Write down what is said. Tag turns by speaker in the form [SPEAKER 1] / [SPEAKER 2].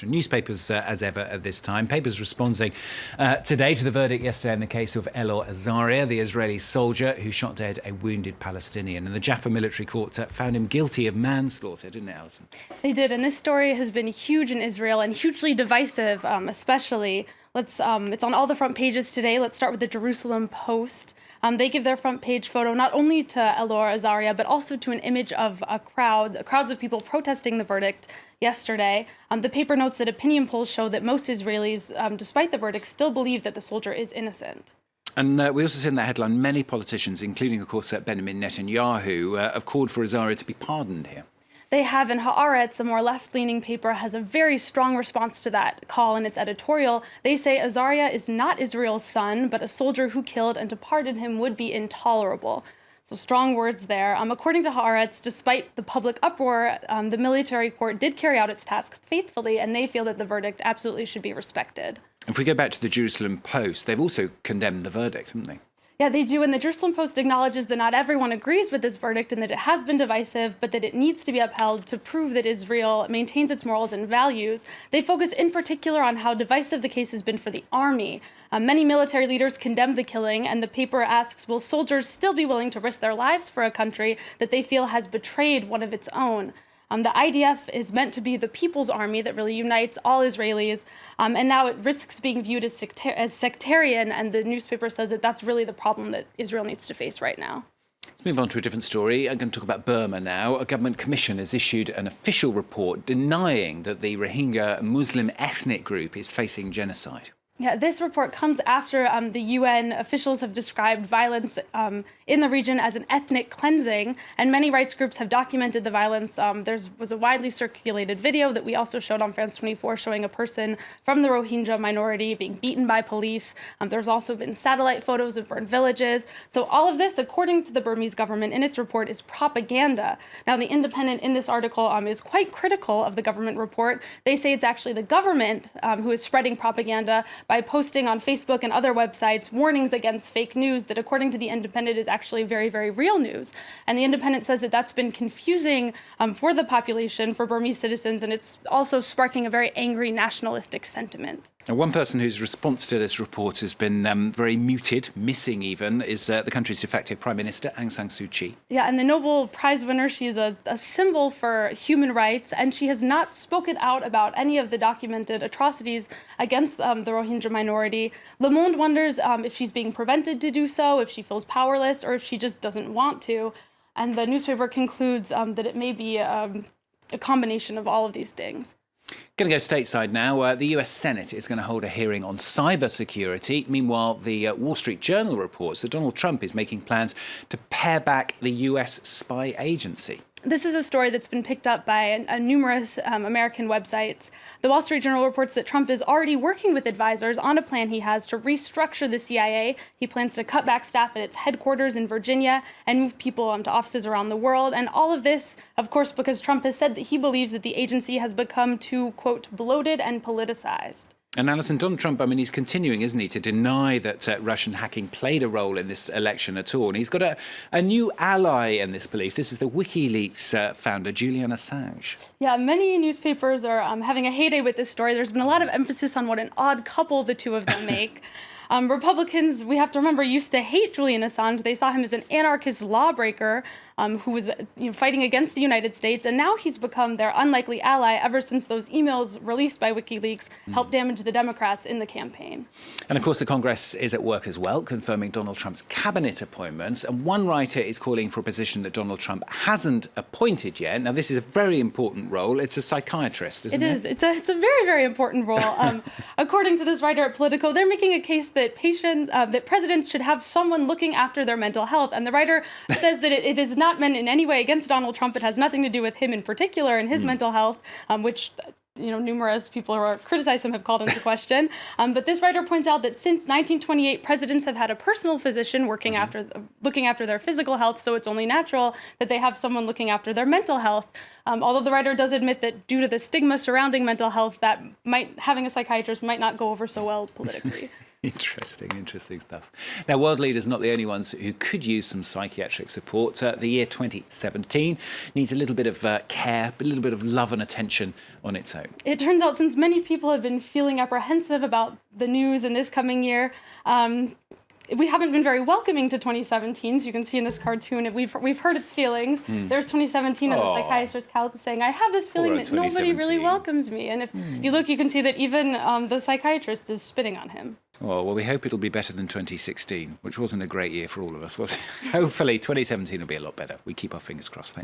[SPEAKER 1] Newspapers, as ever at this time. Papers responding today to the verdict yesterday in the case of Elor Azaria, the Israeli soldier who shot dead a wounded Palestinian. And the Jaffa military court found him guilty of manslaughter, didn't it, Alison?
[SPEAKER 2] They did, and this story has been huge in Israel and hugely divisive, especially. It's on all the front pages today. Let's start with the Jerusalem Post. They give their front page photo not only to Elor Azaria, but also to an image of crowds of people protesting the verdict yesterday. The paper notes that opinion polls show that most Israelis, despite the verdict, still believe that the soldier is innocent.
[SPEAKER 1] And we also see in that headline many politicians, including, of course, Benjamin Netanyahu, have called for Azaria to be pardoned here.
[SPEAKER 2] They have, in Haaretz, a more left-leaning paper, has a very strong response to that call in its editorial. They say Azaria is not Israel's son, but a soldier who killed, and to pardon him would be intolerable. So strong words there. According to Haaretz, despite the public uproar, the military court did carry out its task faithfully, and they feel that the verdict absolutely should be respected.
[SPEAKER 1] If we go back to the Jerusalem Post, they've also condemned the verdict, haven't they?
[SPEAKER 2] Yeah, they do. And the Jerusalem Post acknowledges that not everyone agrees with this verdict and that it has been divisive, but that it needs to be upheld to prove that Israel maintains its morals and values. They focus in particular on how divisive the case has been for the army. Many military leaders condemned the killing, and the paper asks, will soldiers still be willing to risk their lives for a country that they feel has betrayed one of its own? The IDF is meant to be the people's army that really unites all Israelis, and now it risks being viewed as sectarian, and the newspaper says that that's really the problem that Israel needs to face right now.
[SPEAKER 1] Let's move on to a different story. I'm going to talk about Burma now. A government commission has issued an official report denying that the Rohingya Muslim ethnic group is facing genocide.
[SPEAKER 2] Yeah, this report comes after the UN officials have described violence in the region as an ethnic cleansing, and many rights groups have documented the violence. There was a widely circulated video that we also showed on France 24 showing a person from the Rohingya minority being beaten by police. There's also been satellite photos of burned villages. So all of this, according to the Burmese government in its report, is propaganda. Now, The Independent in this article is quite critical of the government report. They say it's actually the government who is spreading propaganda by posting on Facebook and other websites warnings against fake news that, according to The Independent, is actually very, very real news. And The Independent says that that's been confusing for the population, for Burmese citizens, and it's also sparking a very angry nationalistic sentiment.
[SPEAKER 1] Now, one person whose response to this report has been very muted, missing even, is the country's de facto Prime Minister, Aung San Suu Kyi.
[SPEAKER 2] Yeah, and the Nobel Prize winner, she's a symbol for human rights, and she has not spoken out about any of the documented atrocities against the Rohingya minority. Le Monde wonders if she's being prevented to do so, if she feels powerless, or if she just doesn't want to. And the newspaper concludes that it may be a combination of all of these things.
[SPEAKER 1] Going to go stateside now. The US Senate is going to hold a hearing on cybersecurity. Meanwhile, the Wall Street Journal reports that Donald Trump is making plans to pare back the US spy agency.
[SPEAKER 2] This is a story that's been picked up by numerous American websites. The Wall Street Journal reports that Trump is already working with advisors on a plan he has to restructure the CIA. He plans to cut back staff at its headquarters in Virginia and move people to offices around the world. And all of this, of course, because Trump has said that he believes that the agency has become too, quote, bloated and politicized.
[SPEAKER 1] And Alison, Donald Trump, he's continuing, isn't he, to deny that Russian hacking played a role in this election at all. And he's got a new ally in this belief. This is the WikiLeaks founder, Julian Assange.
[SPEAKER 2] Yeah, many newspapers are having a heyday with this story. There's been a lot of emphasis on what an odd couple the two of them make. Republicans, we have to remember, used to hate Julian Assange. They saw him as an anarchist lawbreaker who was fighting against the United States, and now he's become their unlikely ally ever since those emails released by WikiLeaks helped damage the Democrats in the campaign.
[SPEAKER 1] And of course, the Congress is at work as well, confirming Donald Trump's cabinet appointments. And one writer is calling for a position that Donald Trump hasn't appointed yet. Now, this is a very important role. It's a psychiatrist, isn't it?
[SPEAKER 2] It is. It's a very, very important role. According to this writer at Politico, they're making a case that that presidents should have someone looking after their mental health. And the writer says that it is not meant in any way against Donald Trump. It has nothing to do with him in particular and his mental health, which numerous people who are criticize him have called into question. But this writer points out that since 1928, presidents have had a personal physician looking after their physical health, so it's only natural that they have someone looking after their mental health. Although the writer does admit that due to the stigma surrounding mental health, that having a psychiatrist might not go over so well politically.
[SPEAKER 1] Interesting stuff. Now, world leaders are not the only ones who could use some psychiatric support. The year 2017 needs a little bit of care, a little bit of love and attention on its own.
[SPEAKER 2] It turns out, since many people have been feeling apprehensive about the news in this coming year, we haven't been very welcoming to 2017. So you can see in this cartoon, we've hurt its feelings. There's 2017 on the psychiatrist's couch saying, I have this feeling that nobody really welcomes me. And if you look, you can see that even the psychiatrist is spitting on him.
[SPEAKER 1] Oh, well, we hope it'll be better than 2016, which wasn't a great year for all of us, was it? Hopefully 2017 will be a lot better. We keep our fingers crossed. Thanks.